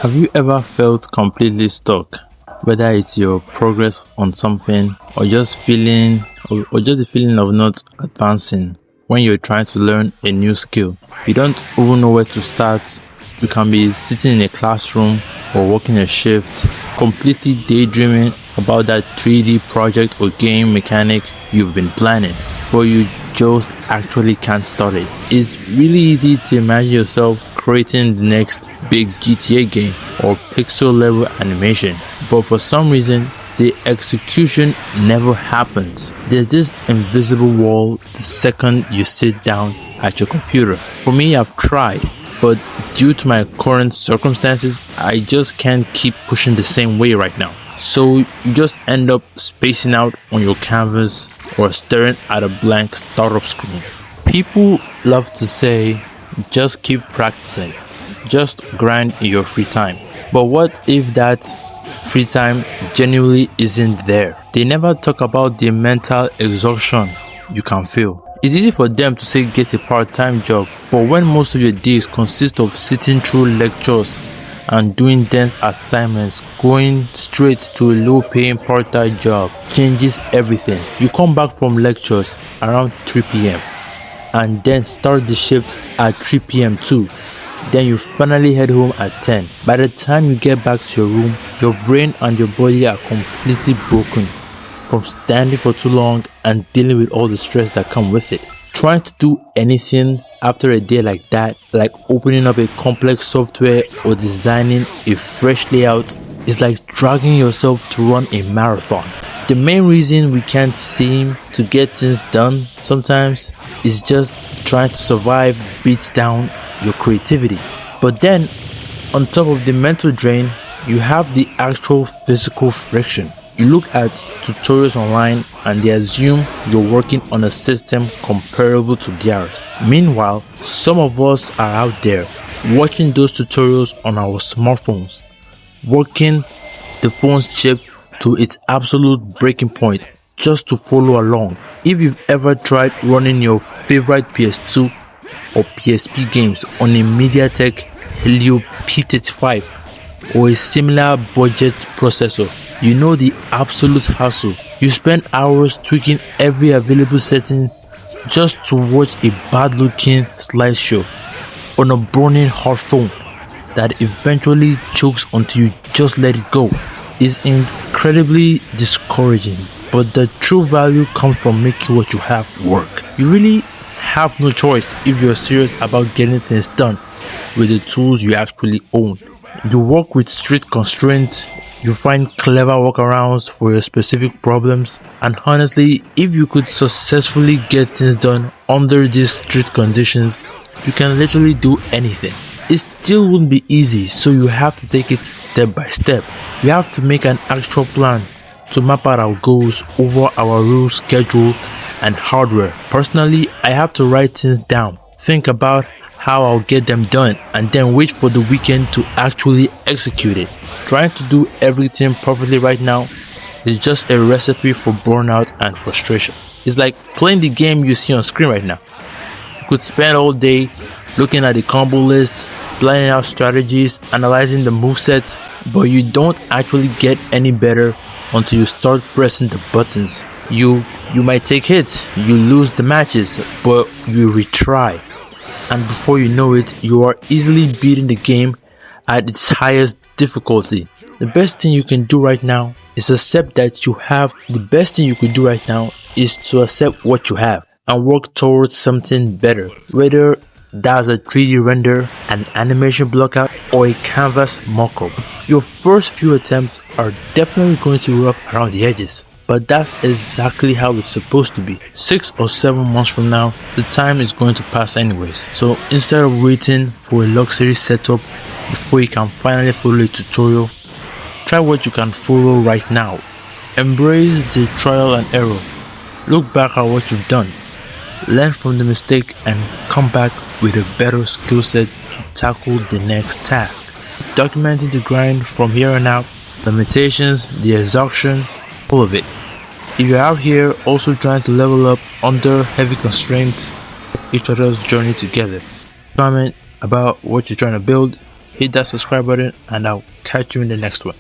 Have you ever felt completely stuck? Whether it's your progress on something or just the feeling of not advancing when you're trying to learn a new skill. You don't even know where to start. You can be sitting in a classroom or working a shift, completely daydreaming about that 3D project or game mechanic you've been planning, but you just actually can't start it. It's really easy to imagine yourself creating the next big GTA game or pixel level animation, but for some reason the execution never happens. There's this invisible wall the second you sit down at your computer. For me, I've tried, but due to my current circumstances, I just can't keep pushing the same way right now. So you just end up spacing out on your canvas or staring at a blank startup screen. People love to say, just keep practicing, just grind in your free time. But what if that free time genuinely isn't there? They never talk about the mental exhaustion you can feel. It's easy for them to say get a part-time job, but when most of your days consist of sitting through lectures and doing dense assignments, going straight to a low-paying part-time job changes everything. You come back from lectures around 3 p.m. and then start the shift at 3 p.m. too. Then you finally head home at 10. By the time you get back to your room, your brain and your body are completely broken from standing for too long and dealing with all the stress that come with it. Trying to do anything after a day like that, like opening up a complex software or designing a fresh layout, is like dragging yourself to run a marathon. The main reason we can't seem to get things done sometimes is just trying to survive beats down your creativity. But then, on top of the mental drain, you have the actual physical friction. You look at tutorials online and they assume you're working on a system comparable to theirs. Meanwhile, some of us are out there watching those tutorials on our smartphones, working the phone's chip to its absolute breaking point just to follow along. If you've ever tried running your favorite PS2 or PSP games on a MediaTek Helio P35 or a similar budget processor, you know the absolute hassle. You spend hours tweaking every available setting just to watch a bad looking slideshow on a burning hot phone that eventually chokes until you just let it go. It's incredibly discouraging, but the true value comes from making what you have work. You really have no choice if you're serious about getting things done with the tools you actually own. You work with strict constraints, you find clever workarounds for your specific problems, and honestly, if you could successfully get things done under these strict conditions, you can literally do anything. It still wouldn't be easy, so you have to take it step by step. We have to make an actual plan to map out our goals over our real schedule and hardware. Personally, I have to write things down, think about how I'll get them done, and then wait for the weekend to actually execute it. Trying to do everything perfectly right now is just a recipe for burnout and frustration. It's like playing the game you see on screen right now. You could spend all day looking at the combo list, planning out strategies, analyzing the movesets, but you don't actually get any better until you start pressing the buttons. You might take hits, you lose the matches, but you retry. And before you know it, you are easily beating the game at its highest difficulty. The best thing you can do right now is accept that you have. The best thing you could do right now is to accept what you have and work towards something better. Whether that's a 3D render, an animation blockout, or a canvas mockup. Your first few attempts are definitely going to be rough around the edges, but that's exactly how it's supposed to be. 6 or 7 months from now, the time is going to pass anyways. So instead of waiting for a luxury setup before you can finally follow a tutorial, try what you can follow right now. Embrace the trial and error. Look back at what you've done. Learn from the mistake and come back with a better skill set to tackle the next task. Documenting the grind from here on out, the limitations, the exhaustion, all of it. If you're out here also trying to level up under heavy constraints, each other's journey together. Comment about what you're trying to build, hit that subscribe button, and I'll catch you in the next one.